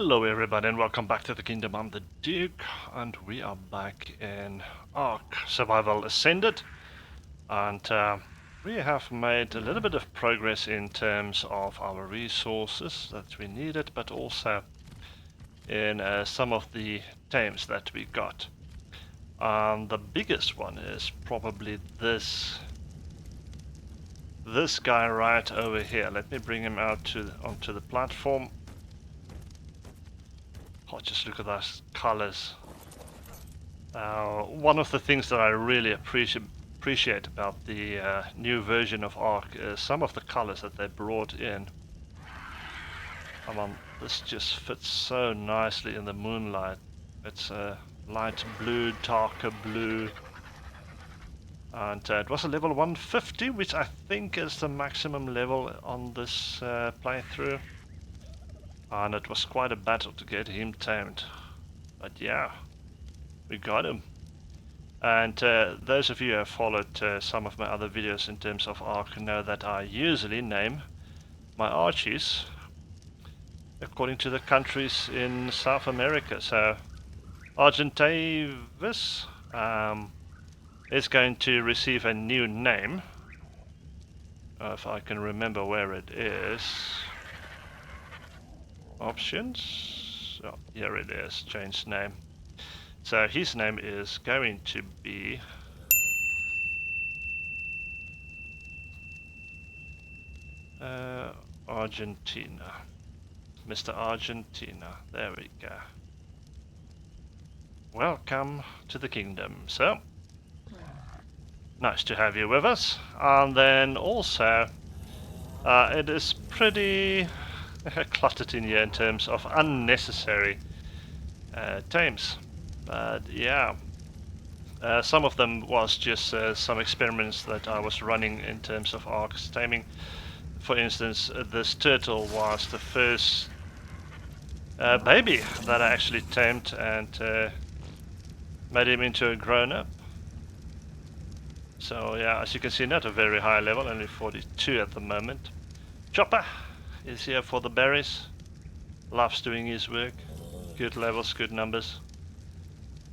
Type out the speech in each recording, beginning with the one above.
Hello everybody and welcome back to the Kingdom. I'm the Duke and we are back in Ark Survival Ascended, and we have made a little bit of progress in terms of our resources that we needed, but also in some of the tames that we got. The biggest one is probably this guy right over here. Let me bring him out onto the platform. Oh, just look at those colors. One of the things that I really appreciate about the new version of Ark is some of the colors that they brought in. I mean, this just fits so nicely in the moonlight. It's a light blue, darker blue, and it was a level 150, which I think is the maximum level on this playthrough. And it was quite a battle to get him tamed, but yeah, we got him. And those of you who have followed some of my other videos in terms of Ark know that I usually name my Archies according to the countries in South America. So Argentavis is going to receive a new name. If I can remember where it is. Options. Oh, here it is. Change name. So his name is going to be Argentina. Mr. Argentina. There we go. Welcome to the kingdom, sir. Nice to have you with us. And then also, it is pretty cluttered in here in terms of unnecessary tames. But yeah, some of them was just some experiments that I was running in terms of Ark's taming. For instance, this turtle was the first baby that I actually tamed and made him into a grown-up. So yeah, as you can see, not a very high level, only 42 at the moment. Chopper is here for the berries. Loves doing his work. Good levels, good numbers.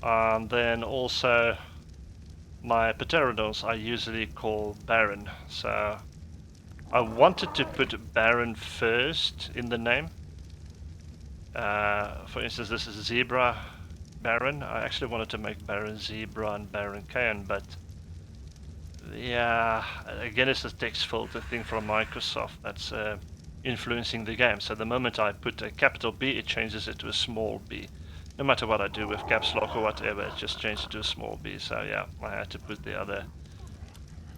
And then also my pterodons I usually call Baron. So I wanted to put Baron first in the name. For instance, this is Zebra Baron. I actually wanted to make Baron Zebra and Baron Cairn, but yeah, again it's a text filter thing from Microsoft that's influencing the game. So the moment I put a capital B, it changes it to a small b. No matter what I do with caps lock or whatever, it just changes it to a small b. So yeah, I had to put the other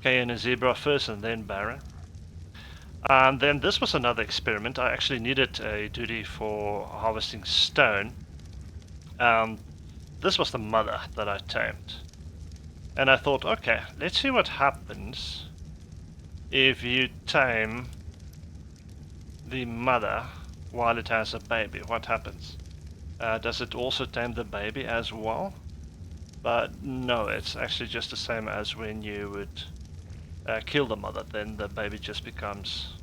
Cairn and Zebra first and then Baron. And then this was another experiment. I actually needed a duty for harvesting stone. This was the mother that I tamed. And I thought, okay, let's see what happens if you tame the mother while it has a baby. What happens? Does it also tame the baby as well? But no, it's actually just the same as when you would kill the mother, then the baby just becomes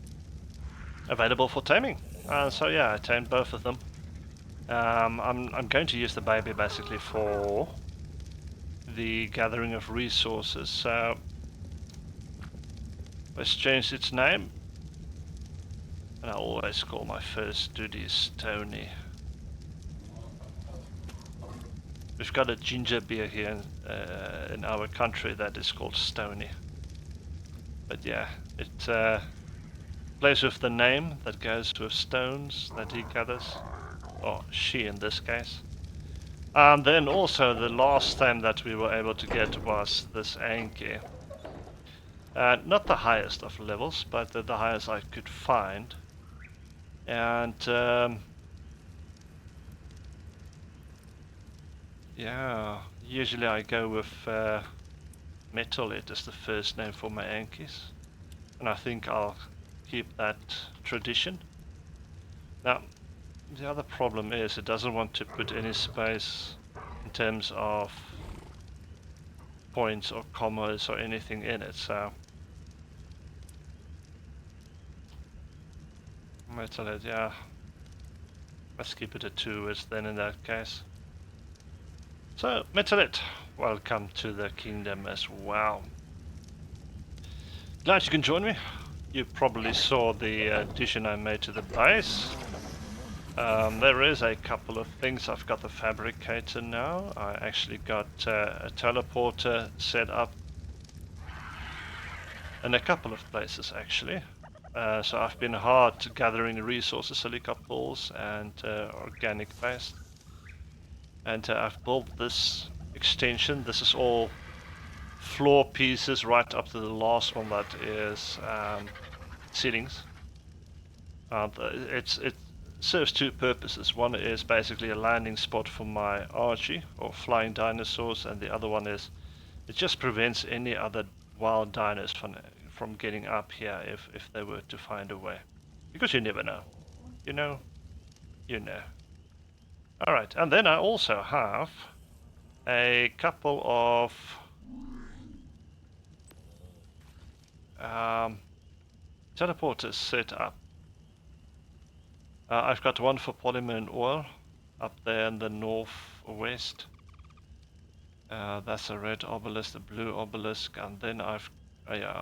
available for taming. So yeah, I tamed both of them. I'm going to use the baby basically for the gathering of resources. So let's change its name. And I always call my first duty Stony. We've got a ginger beer here in our country that is called Stony. But yeah, it plays with the name that goes with stones that he gathers, or she in this case. And then also the last time that we were able to get was this Anki. Not the highest of levels, but the highest I could find. And yeah, usually I go with Metal. It is the first name for my Ankis. And I think I'll keep that tradition. Now, the other problem is it doesn't want to put any space in terms of points or commas or anything in it, so Metal, yeah. Let's keep it at 2 words then in that case. So, Metalit, welcome to the kingdom as well. Glad you can join me. You probably saw the addition I made to the base. There is a couple of things. I've got the fabricator now. I actually got a teleporter set up in a couple of places actually. So I've been hard gathering resources, silica pools and organic waste. And I've built this extension. This is all floor pieces right up to the last one that is ceilings. It serves two purposes. One is basically a landing spot for my Archie or flying dinosaurs, and the other one is it just prevents any other wild dinos from getting up here if they were to find a way. Because you never know. You know? You know. Alright, and then I also have a couple of teleporters set up. I've got one for polymer and oil up there in the northwest. That's a red obelisk, a blue obelisk, and then I've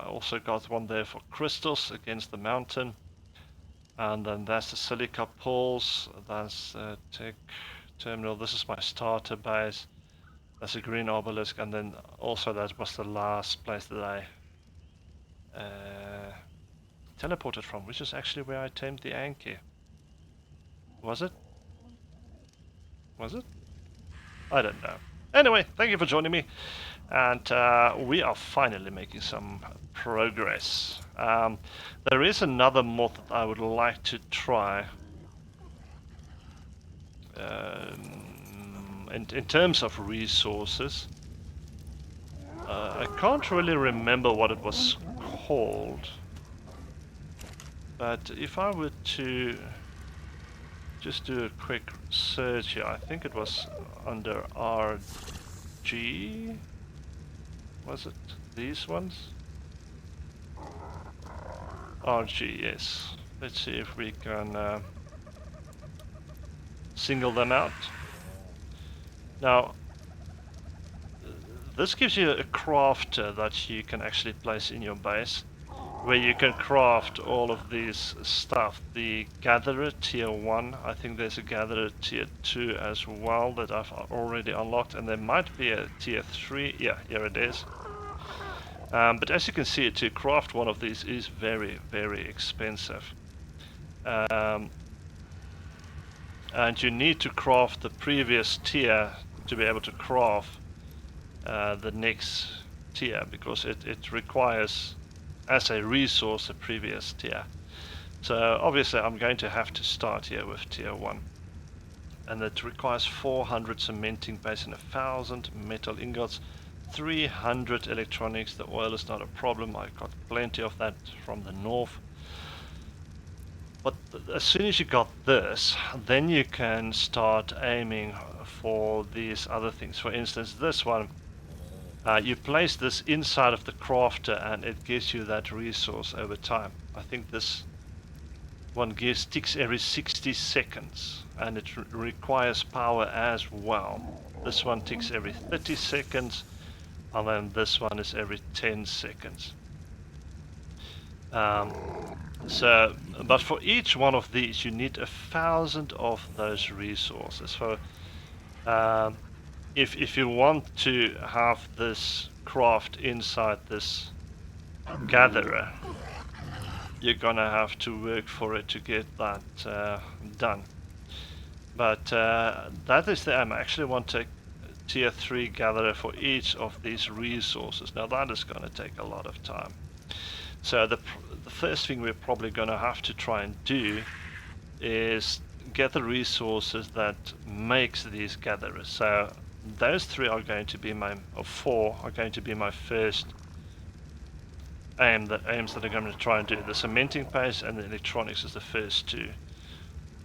also got one there for crystals against the mountain. And then that's the silica pools, that's tech terminal, this is my starter base, that's a green obelisk, and then also that was the last place that I teleported from, which is actually where I tamed the Anki. Was it? Was it? I don't know. Anyway, thank you for joining me, and we are finally making some progress. There is another mod that I would like to try. In terms of resources, I can't really remember what it was called, but if I were to just do a quick search here, I think it was under RG. Was it these ones? RG, yes. Let's see if we can single them out. Now, this gives you a crafter that you can actually place in your base, where you can craft all of these stuff. The gatherer tier 1, I think there's a gatherer tier 2 as well that I've already unlocked, and there might be a tier 3, yeah, here it is. But as you can see, to craft one of these is very, very expensive. And you need to craft the previous tier to be able to craft the next tier, because it requires as a resource a previous tier. So obviously I'm going to have to start here with tier 1, and it requires 400 cementing base and 1000 metal ingots, 300 electronics. The oil is not a problem, I got plenty of that from the north. But as soon as you got this, then you can start aiming for these other things. For instance, this one, you place this inside of the crafter and it gives you that resource over time. I think this one ticks every 60 seconds, and it requires power as well. This one ticks every 30 seconds, and then this one is every 10 seconds. But for each one of these you need 1,000 of those resources. So if you want to have this craft inside this gatherer, you're gonna have to work for it to get that done. But that is the aim. I actually want a tier 3 gatherer for each of these resources. Now that is gonna take a lot of time. So the first thing we're probably going to have to try and do is get the resources that makes these gatherers. So those 3 are going to be or 4 are going to be my first aims that I'm going to try and do. The cementing paste and the electronics is the first 2.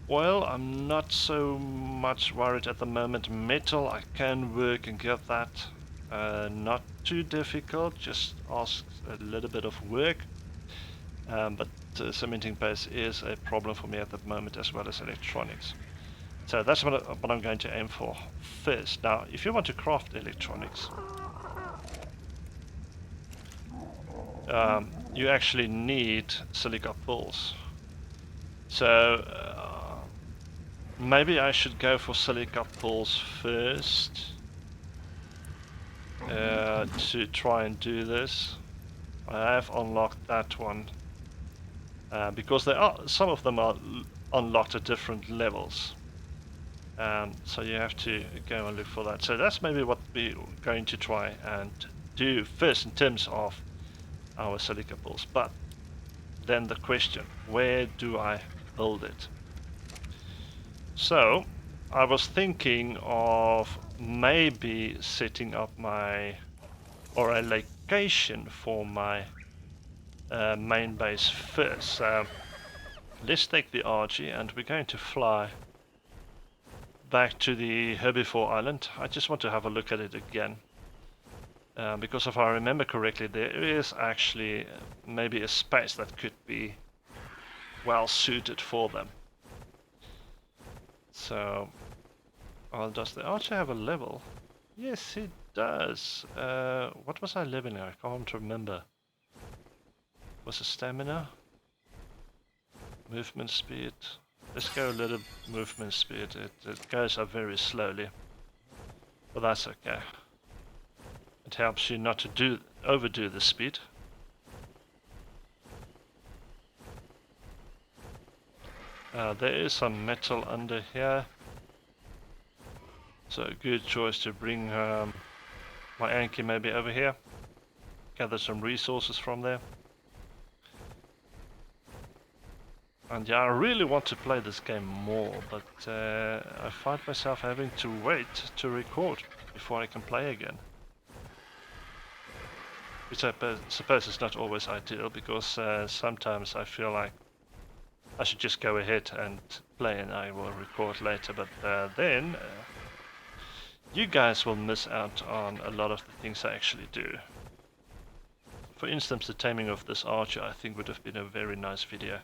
Oil, I'm not so much worried at the moment. Metal, I can work and get that. Not too difficult, just asks a little bit of work. But cementing paste is a problem for me at the moment, as well as electronics. So that's what I'm going to aim for first. Now, if you want to craft electronics, you actually need silica pulls. So maybe I should go for silica pulls first to try and do this. I have unlocked that one because some of them are unlocked at different levels. So you have to go and look for that. So that's maybe what we're going to try and do first in terms of our silica pulls. But then the question, where do I build it? So I was thinking of maybe setting up a location for my main base first. So let's take the RG and we're going to fly back to the herbivore island. I just want to have a look at it again. Because if I remember correctly, there is actually maybe a space that could be well suited for them. So, does the archer have a level? Yes, it does. What was I leveling? I can't remember. Was it stamina? Movement speed? Let's go a little movement speed. It goes up very slowly. But that's okay. It helps you not to overdo the speed. There is some metal under here. So a good choice to bring my Anki maybe over here. Gather some resources from there. And yeah, I really want to play this game more, but I find myself having to wait to record before I can play again. Which I suppose is not always ideal, because sometimes I feel like I should just go ahead and play and I will record later, but then you guys will miss out on a lot of the things I actually do. For instance, the taming of this archer I think would have been a very nice video.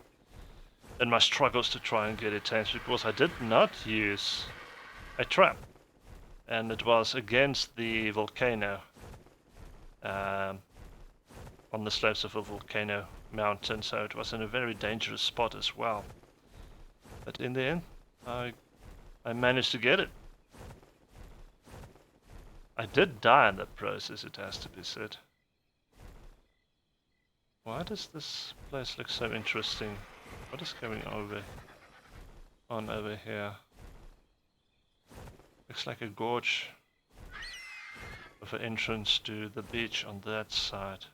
And my struggles to try and get it tamed, because I did not use a trap. And it was against the volcano. On the slopes of a volcano mountain, so it was in a very dangerous spot as well. But in the end, I managed to get it. I did die in the process, it has to be said. Why does this place look so interesting? What is going on over here? Looks like a gorge with an entrance to the beach on that side.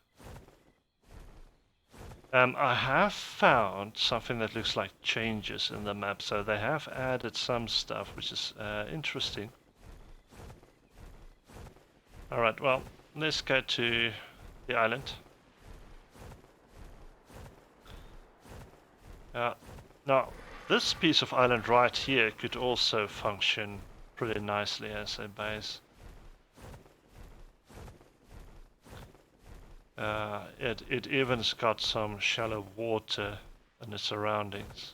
I have found something that looks like changes in the map, so they have added some stuff which is interesting. Alright, well, let's go to the island. Now, this piece of island right here could also function pretty nicely as a base. It even's got some shallow water in its surroundings,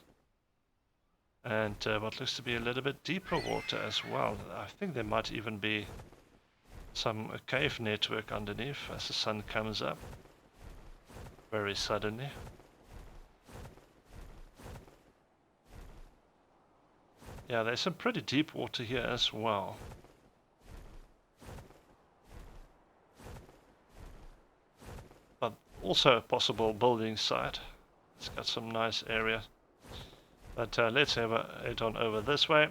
and what looks to be a little bit deeper water as well. I think there might even be some cave network underneath as the sun comes up very suddenly. Yeah, there's some pretty deep water here as well. But also a possible building site. It's got some nice area. But let's head on over this way.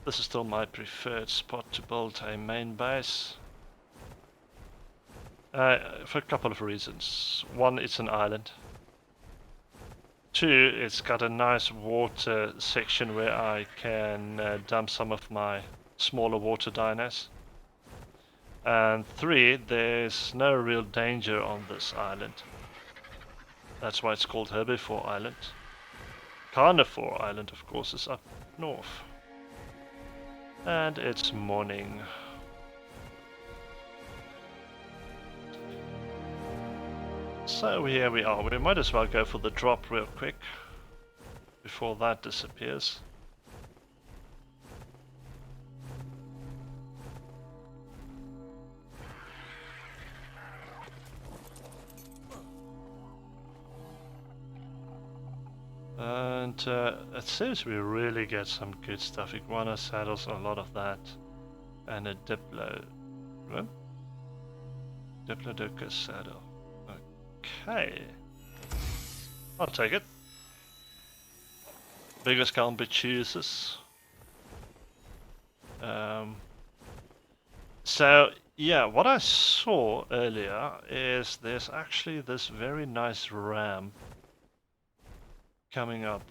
This is still my preferred spot to build a main base. For a couple of reasons. One, it's an island. Two, it's got a nice water section where I can dump some of my smaller water dinos. And three, there's no real danger on this island. That's why it's called Herbivore Island. Carnivore Island, of course, is up north. And it's morning. So here we are. We might as well go for the drop real quick. before that disappears. And it seems we really get some good stuff. Iguana saddles, a lot of that. And a Diplodocus saddle. Okay. I'll take it. Biggest can't be choosers. So yeah, what I saw earlier is there's actually this very nice ramp coming up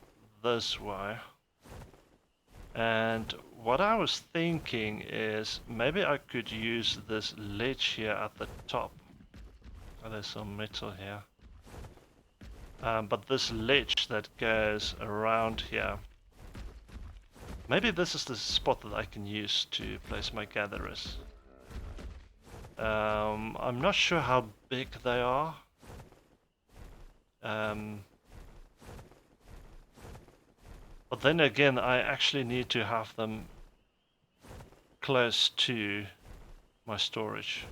this way. And what I was thinking is maybe I could use this ledge here at the top. Oh, there's some metal here. But this ledge that goes around here, maybe this is the spot that I can use to place my gatherers. I'm not sure how big they are. But then again, I actually need to have them close to my storage.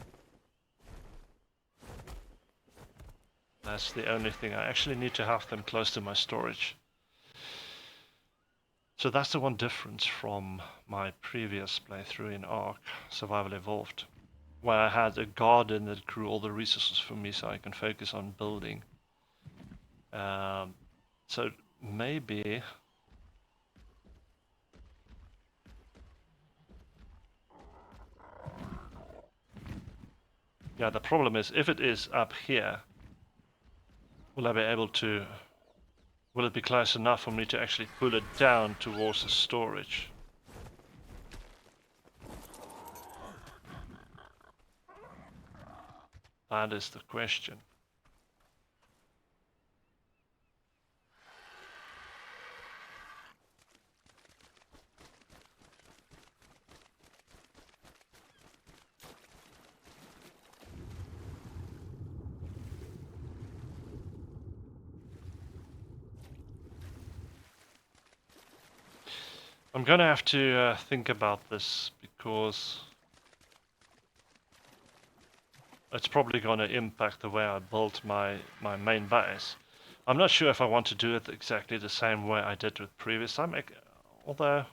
That's the only thing. I actually need to have them close to my storage. So that's the one difference from my previous playthrough in Ark Survival Evolved, where I had a garden that grew all the resources for me so I can focus on building. So maybe... Yeah, the problem is, if it is up here, will I be able to... Will it be close enough for me to actually pull it down towards the storage? That is the question. I'm gonna have to think about this, because it's probably gonna impact the way I build my main base. I'm not sure if I want to do it exactly the same way I did with previous time, although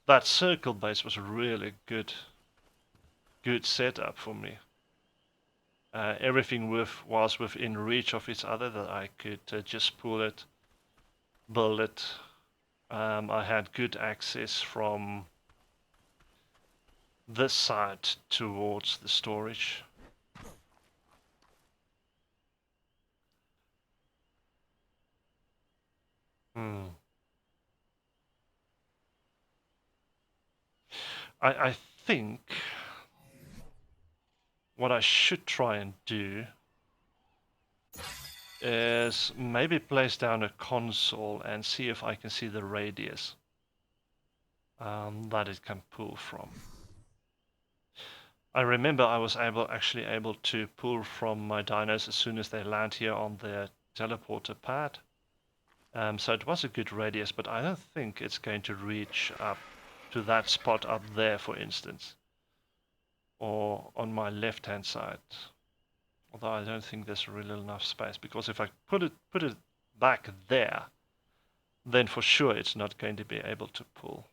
that circle base was a really good setup for me. Everything was within reach of each other, that I could just pull it, build it. I had good access from this side towards the storage. I think what I should try and do is maybe place down a console and see if I can see the radius that it can pull from. I remember I was actually able to pull from my dinos as soon as they land here on their teleporter pad. So it was a good radius, but I don't think it's going to reach up to that spot up there, for instance, or on my left hand side. Although I don't think there's really enough space, because if I put it back there, then for sure it's not going to be able to pull.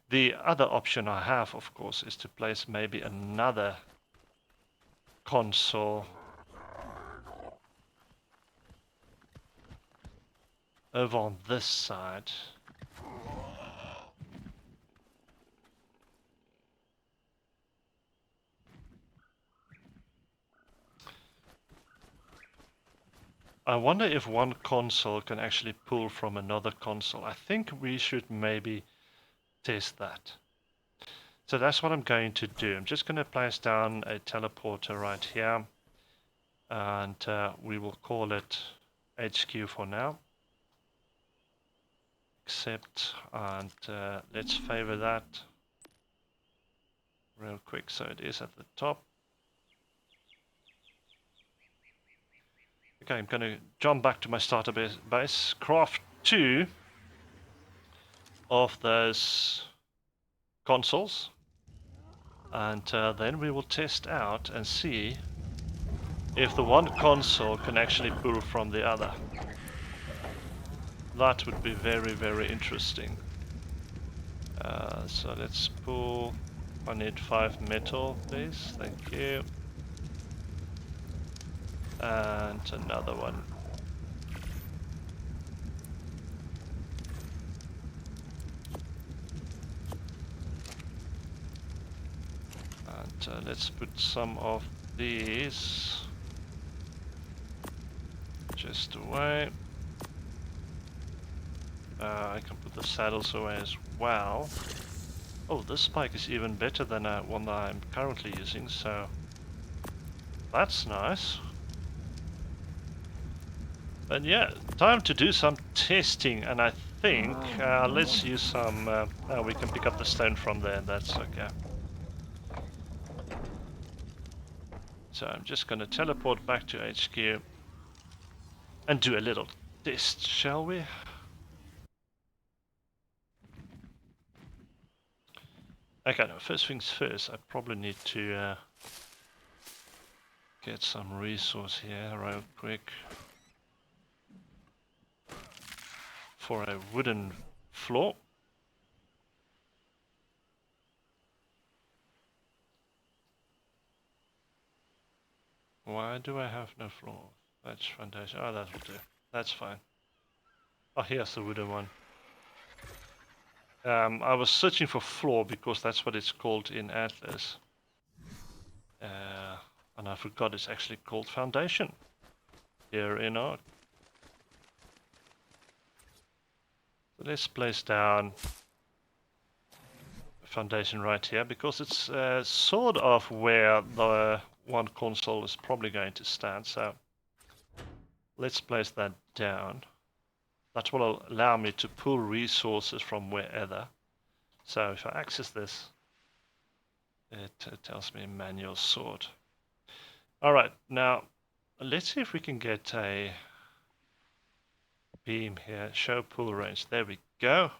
The other option I have, of course, is to place maybe another console over on this side. I wonder if one console can actually pull from another console. I think we should maybe test that. So that's what I'm going to do. I'm just going to place down a teleporter right here, and we will call it HQ for now. Accept, and let's favor that real quick so it is at the top. Okay, I'm going to jump back to my starter base, craft 2 of those consoles, and then we will test out and see if the one console can actually pull from the other. That would be very, very interesting. So let's pull. I need 5 metal, please. Thank you. And another one. And let's put some of these just away. I can put the saddles away as well. Oh, this spike is even better than one that I'm currently using, so that's nice. And yeah, time to do some testing, and I think let's use some... we can pick up the stone from there, that's okay. So I'm just going to teleport back to HQ and do a little test, shall we? Okay, now first things first, I probably need to get some resource here real quick for a wooden floor. Why do I have no floor? That's foundation. Oh, that will do. That's fine. Oh, here's the wooden one. I was searching for floor because that's what it's called in Atlas. And I forgot it's actually called foundation here in Ark. So let's place down foundation right here because it's sort of where the one console is probably going to stand. So let's place that down. That will allow me to pull resources from wherever. So if I access this, it tells me manual sort. Alright, now let's see if we can get a beam here. Show pull range. There we go.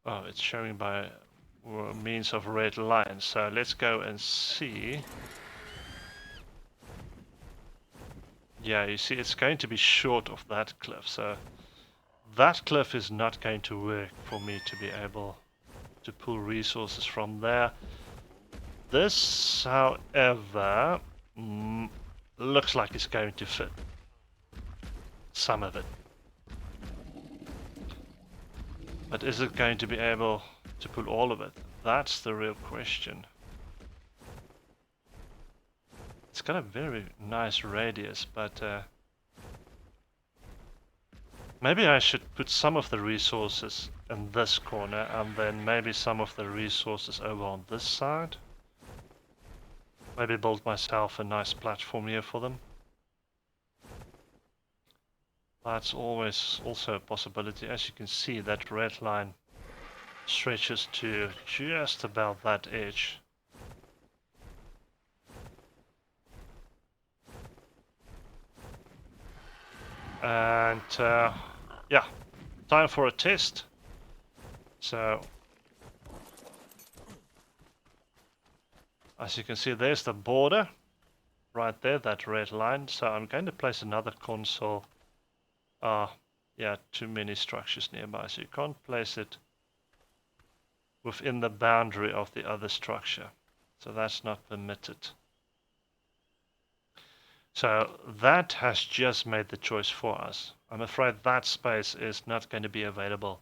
Oh, it's showing by means of red lines. So let's go and see. Yeah, you see it's going to be short of that cliff. So that cliff is not going to work for me to be able to pull resources from there. This, however, looks like it's going to fit some of it. But is it going to be able to pull all of it? That's the real question. It's got a very nice radius, but maybe I should put some of the resources in this corner and then maybe some of the resources over on this side. Maybe build myself a nice platform here for them. That's always also a possibility. As you can see, that red line stretches to just about that edge. And yeah, time for a test. So as you can see, there's the border right there, that red line. So I'm going to place another console. Yeah, too many structures nearby, so you can't place it within the boundary of the other structure. So that's not permitted. So that has just made the choice for us. I'm afraid that space is not going to be available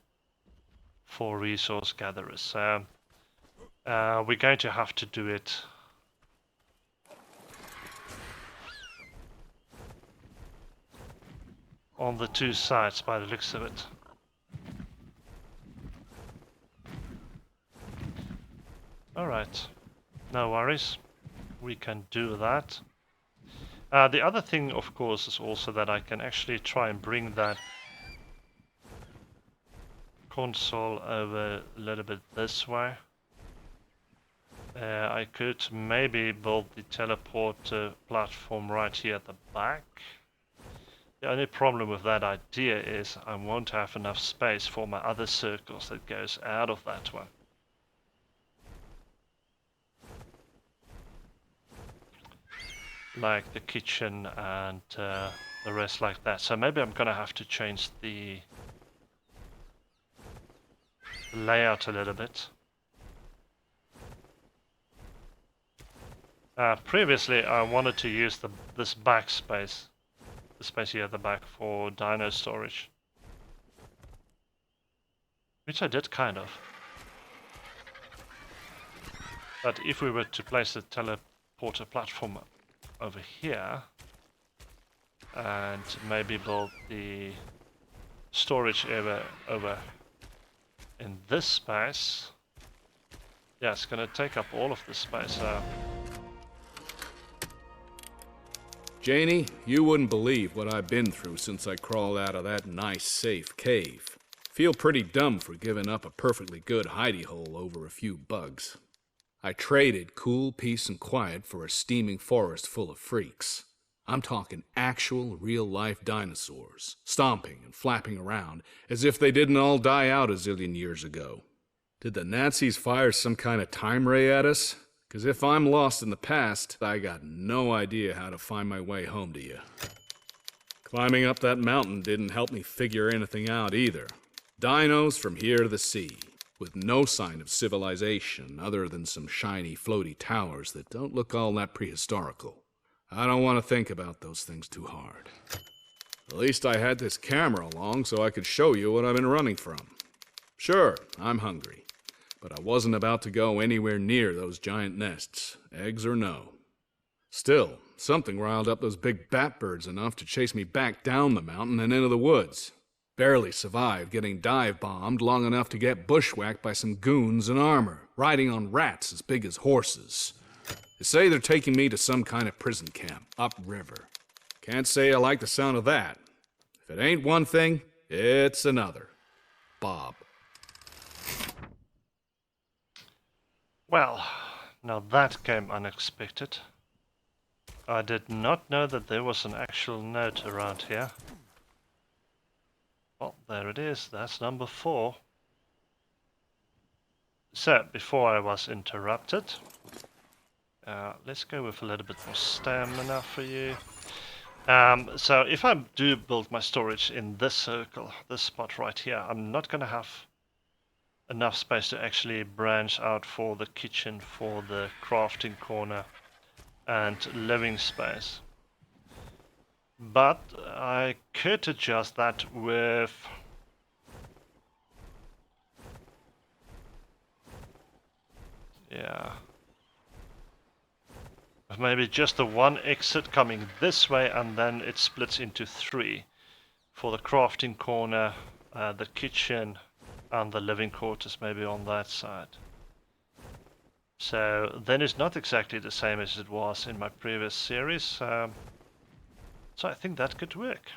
for resource gatherers. So we're going to have to do it on the two sides by the looks of it. Alright, no worries. We can do that. The other thing, of course, is also that I can actually try and bring that console over a little bit this way. I could maybe build the teleport platform right here at the back. The only problem with that idea is I won't have enough space for my other circles that goes out of that one. Like the kitchen and the rest like that. So maybe I'm gonna have to change the layout a little bit. Previously I wanted to use this back space, the space here at the back, for dino storage. Which I did kind of. But if we were to place the teleporter platform over here and maybe build the storage area over in this space, yeah, it's going to take up all of this space. Janie, you wouldn't believe what I've been through since I crawled out of that nice, safe cave. Feel pretty dumb for giving up a perfectly good hidey hole over a few bugs. I traded cool peace and quiet for a steaming forest full of freaks. I'm talking actual, real-life dinosaurs, stomping and flapping around as if they didn't all die out a zillion years ago. Did the Nazis fire some kind of time ray at us? Because if I'm lost in the past, I got no idea how to find my way home to you. Climbing up that mountain didn't help me figure anything out either. Dinos from here to the sea, with no sign of civilization other than some shiny, floaty towers that don't look all that prehistorical. I don't want to think about those things too hard. At least I had this camera along so I could show you what I've been running from. Sure, I'm hungry, but I wasn't about to go anywhere near those giant nests, eggs or no. Still, something riled up those big bat birds enough to chase me back down the mountain and into the woods. Barely survived getting dive-bombed long enough to get bushwhacked by some goons in armor, riding on rats as big as horses. They say they're taking me to some kind of prison camp, upriver. Can't say I like the sound of that. If it ain't one thing, it's another. Bob. Well, now that came unexpected. I did not know that there was an actual note around here. Well, there it is. That's number 4. So, before I was interrupted, let's go with a little bit more stamina for you. So if I do build my storage in this circle, this spot right here, I'm not going to have enough space to actually branch out for the kitchen, for the crafting corner and living space. But I could adjust that with maybe just the one exit coming this way, and then it splits into 3 for the crafting corner, the kitchen and the living quarters maybe on that side. So then it's not exactly the same as it was in my previous series. So I think that could work.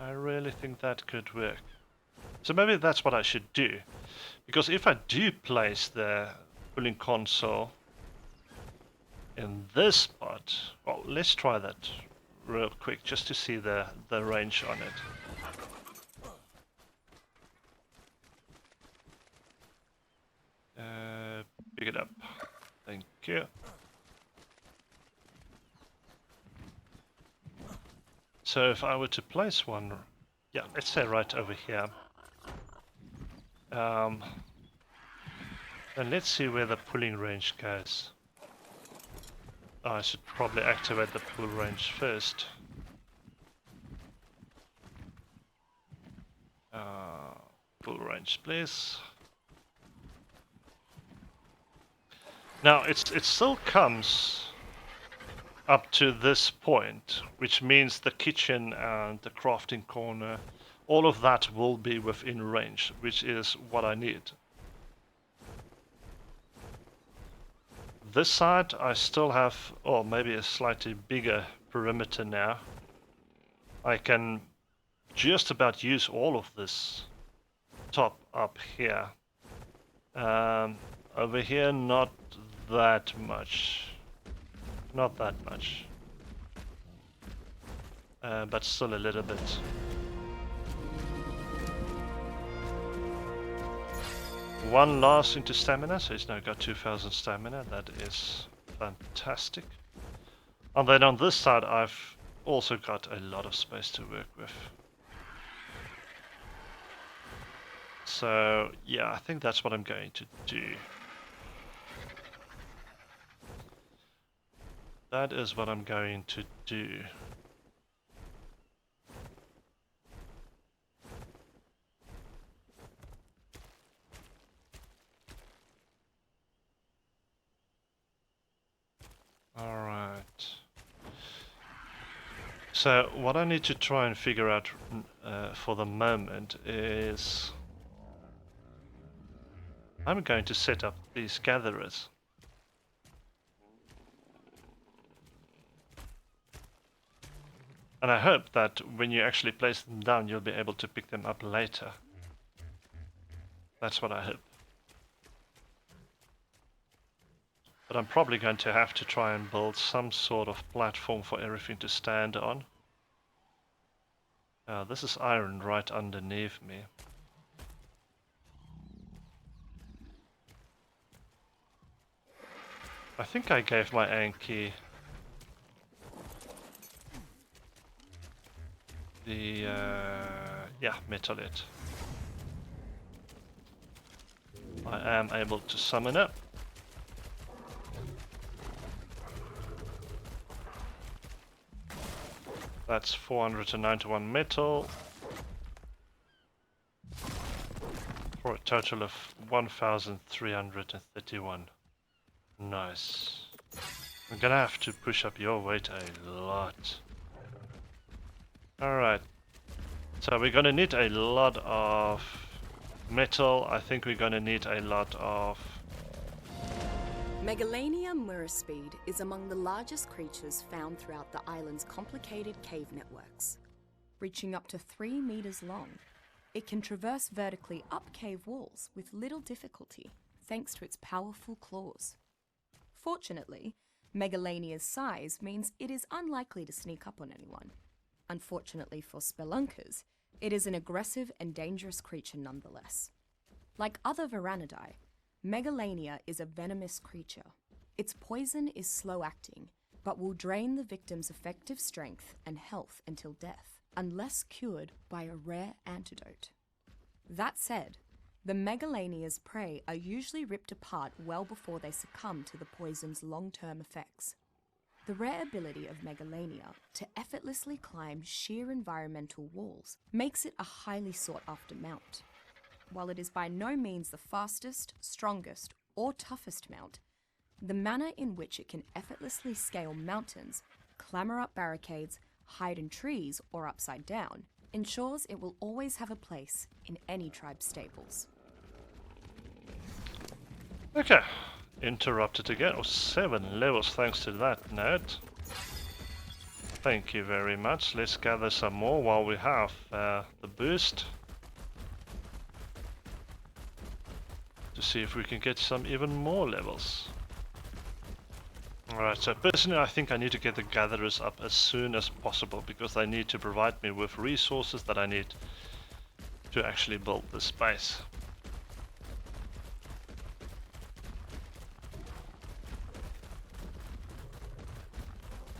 I really think that could work. So maybe that's what I should do. Because if I do place the pulling console in this spot, well, let's try that real quick just to see the range on it. Pick it up. Thank you. So if I were to place one, yeah, let's say right over here. And let's see where the pulling range goes. I should probably activate the pull range first. Pull range, please. Now it still comes up to this point, which means the kitchen and the crafting corner, all of that will be within range, which is what I need. This side I still have, or maybe a slightly bigger perimeter now. I can just about use all of this top up here. Over here, not that much. Not that much. But still a little bit. One loss into stamina, so he's now got 2000 stamina. That is fantastic. And then on this side, I've also got a lot of space to work with. So, yeah, I think that's what I'm going to do. That is what I'm going to do. Alright. So, what I need to try and figure out for the moment is... I'm going to set up these gatherers. And I hope that when you actually place them down, you'll be able to pick them up later. That's what I hope. But I'm probably going to have to try and build some sort of platform for everything to stand on. This is iron right underneath me. I think I gave my Anki the, yeah, metalite. I am able to summon it. That's 491 metal. For a total of 1331. Nice. I'm gonna have to push up your weight a lot. Alright. So we're gonna need a lot of metal. I think we're gonna need a lot of... Megalania muraspeed is among the largest creatures found throughout the island's complicated cave networks. Reaching up to 3 meters long, it can traverse vertically up cave walls with little difficulty, thanks to its powerful claws. Fortunately, Megalania's size means it is unlikely to sneak up on anyone. Unfortunately for spelunkers, it is an aggressive and dangerous creature nonetheless. Like other Varanidae, Megalania is a venomous creature. Its poison is slow-acting, but will drain the victim's effective strength and health until death, unless cured by a rare antidote. That said, the Megalania's prey are usually ripped apart well before they succumb to the poison's long-term effects. The rare ability of Megalania to effortlessly climb sheer environmental walls makes it a highly sought-after mount. While it is by no means the fastest, strongest, or toughest mount, the manner in which it can effortlessly scale mountains, clamber up barricades, hide in trees, or upside down, ensures it will always have a place in any tribe's stables. Okay, interrupted again. Oh, 7 levels thanks to that note. Thank you very much. Let's gather some more while we have the boost. To see if we can get some even more levels. Alright, so personally I think I need to get the gatherers up as soon as possible because they need to provide me with resources that I need to actually build this base.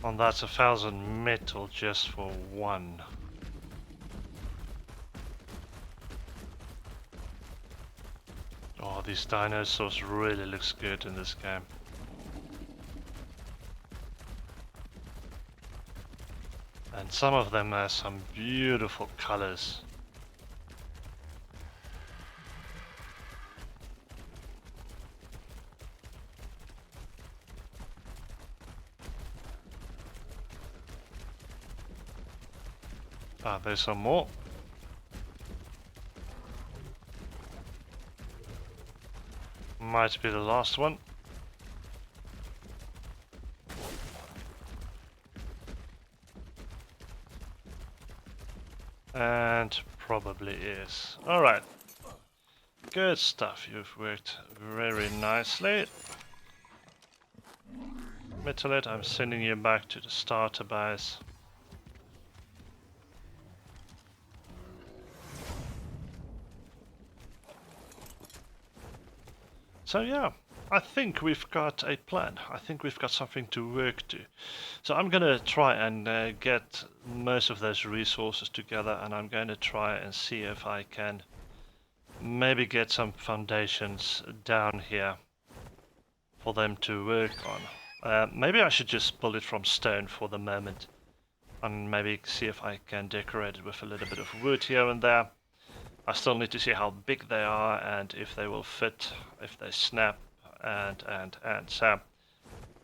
And that's 1000 metal just for one. Oh, these dinosaurs really looks good in this game. And some of them have some beautiful colors. Ah, there's some more. Might be the last one. And probably is. Alright. Good stuff. You've worked very nicely. Metalite, I'm sending you back to the starter base. So yeah, I think we've got a plan. I think we've got something to work to. So I'm going to try and get most of those resources together, and I'm going to try and see if I can maybe get some foundations down here for them to work on. Maybe I should just build it from stone for the moment, and maybe see if I can decorate it with a little bit of wood here and there. I still need to see how big they are and if they will fit, if they snap, and. So,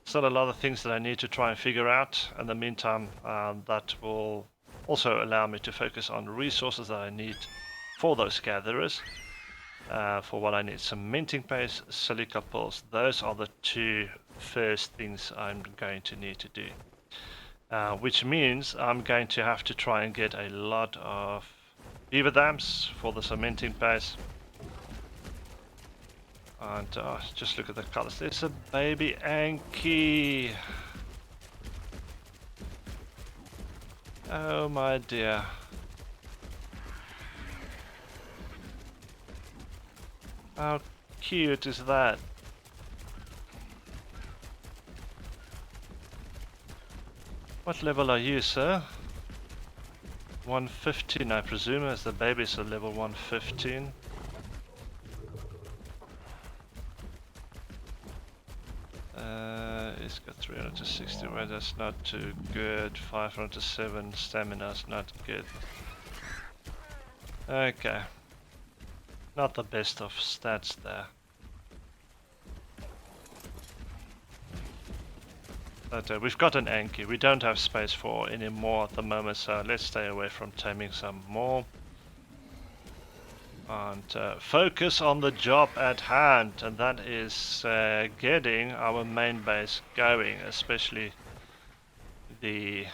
still a lot of things that I need to try and figure out. In the meantime, that will also allow me to focus on resources that I need for those gatherers. For what I need, cementing paste, silica pulse. Those are the two first things I'm going to need to do. Which means I'm going to have to try and get a lot of beaver dams for the cementing paste. And just look at the colors. There's a baby Anki. Oh my dear. How cute is that? What level are you, sir? 115, I presume, as the baby's a level 115. It's got 360, well, that's not too good. 507 stamina's not good. Okay. Not the best of stats there. But we've got an Anki. We don't have space for any more at the moment, so let's stay away from taming some more. And focus on the job at hand, and that is getting our main base going, especially the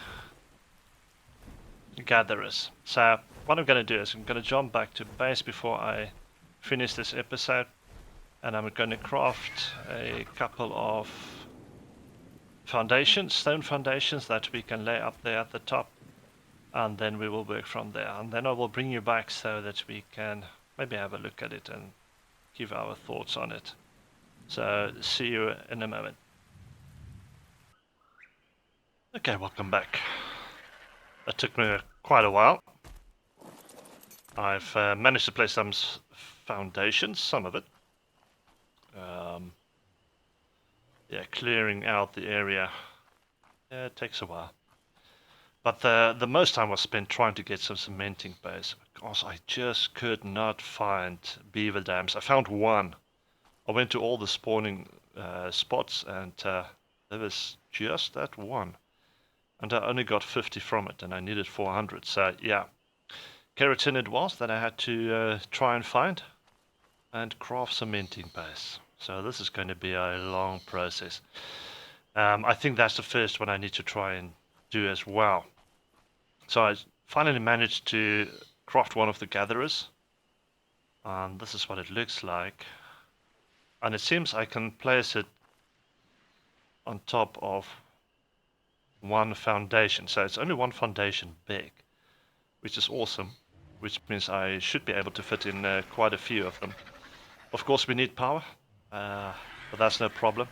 gatherers. So what I'm going to do is I'm going to jump back to base before I finish this episode, and I'm going to craft a couple of foundations, stone foundations that we can lay up there at the top, and then we will work from there. And then I will bring you back so that we can maybe have a look at it and give our thoughts on it. So see you in a moment. Okay, welcome back. It took me quite a while. I've managed to place some foundations, some of it. Yeah, clearing out the area. Yeah, it takes a while. But the most time was spent trying to get some cementing base, because I just could not find beaver dams. I found one. I went to all the spawning spots, and there was just that one. And I only got 50 from it, and I needed 400. So yeah, keratin it was that I had to try and find and craft cementing base. So this is going to be a long process. I think that's the first one I need to try and do as well. So I finally managed to craft one of the gatherers. And this is what it looks like. And it seems I can place it on top of one foundation. So it's only one foundation big, which is awesome. Which means I should be able to fit in quite a few of them. Of course we need power, but that's no problem.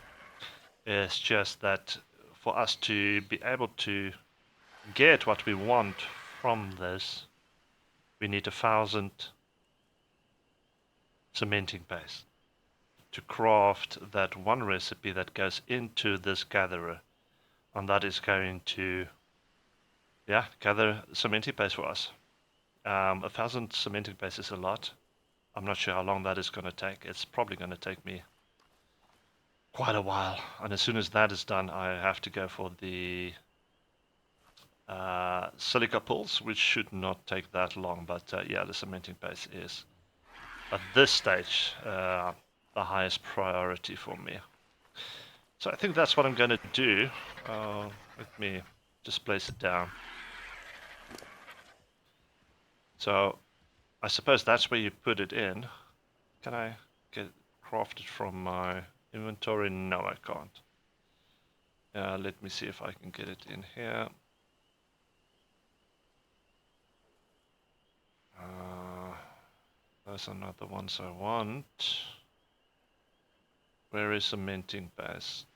It's just that for us to be able to get what we want from this, we need 1,000 cementing base to craft that one recipe that goes into this gatherer, and that is going to gather cementing base for us. 1,000 cementing base is a lot. I'm not sure how long that is going to take. It's probably going to take me quite a while, and as soon as that is done I have to go for the silica pulse, which should not take that long. But yeah, the cementing base is at this stage the highest priority for me. So I think that's what I'm going to do. Let me just place it down. So I suppose that's where you put it in. Can I get crafted from my inventory? No, I can't. Let me see if I can get it in here. Those are not the ones I want. Where is cementing base?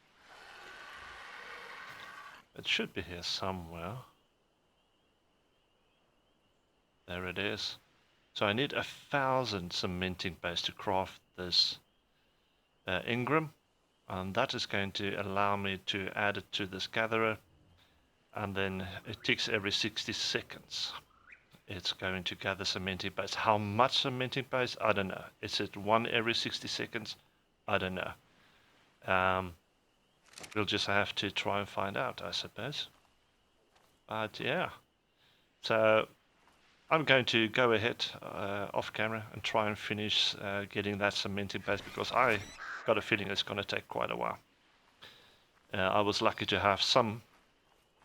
It should be here somewhere. There it is. So I need 1,000 cementing base to craft this Ingram, and that is going to allow me to add it to this gatherer, and then it ticks every 60 seconds. It's going to gather cementing base. How much cementing base? I don't know. Is it one every 60 seconds? I don't know. We'll just have to try and find out, I suppose. But yeah, so I'm going to go ahead off camera and try and finish getting that cementing base, because I got a feeling it's going to take quite a while. I was lucky to have some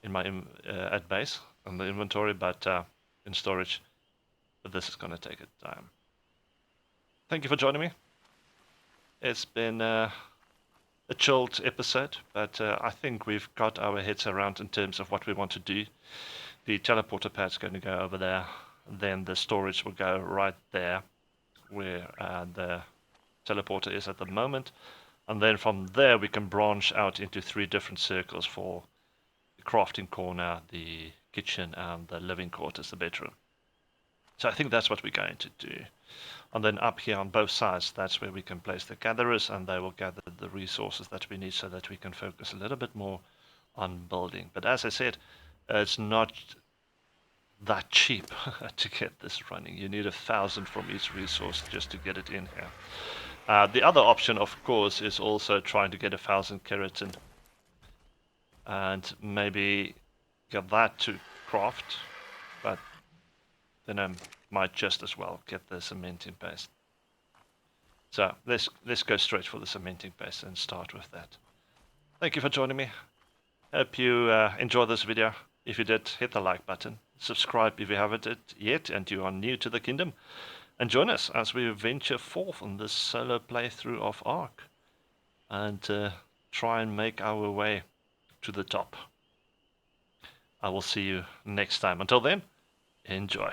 in my at base in the inventory, but in storage. But this is going to take a time. Thank you for joining me. It's been a chilled episode, but I think we've got our heads around in terms of what we want to do. The teleporter pad's going to go over there. Then the storage will go right there where the teleporter is at the moment. And then from there we can branch out into 3 different circles for the crafting corner, the kitchen, and the living quarters, the bedroom. So I think that's what we're going to do. And then up here on both sides, that's where we can place the gatherers, and they will gather the resources that we need so that we can focus a little bit more on building. But as I said, it's not that cheap to get this running. You need 1,000 from each resource just to get it in here. The other option, of course, is also trying to get 1,000 keratin and maybe get that to craft, but then I might just as well get the cementing paste. So let's go straight for the cementing paste and start with that. Thank you for joining me. Hope you enjoyed this video. If you did, hit the like button. Subscribe if you haven't yet and you are new to the kingdom. And join us as we venture forth on this solo playthrough of Ark. And try and make our way to the top. I will see you next time. Until then, enjoy.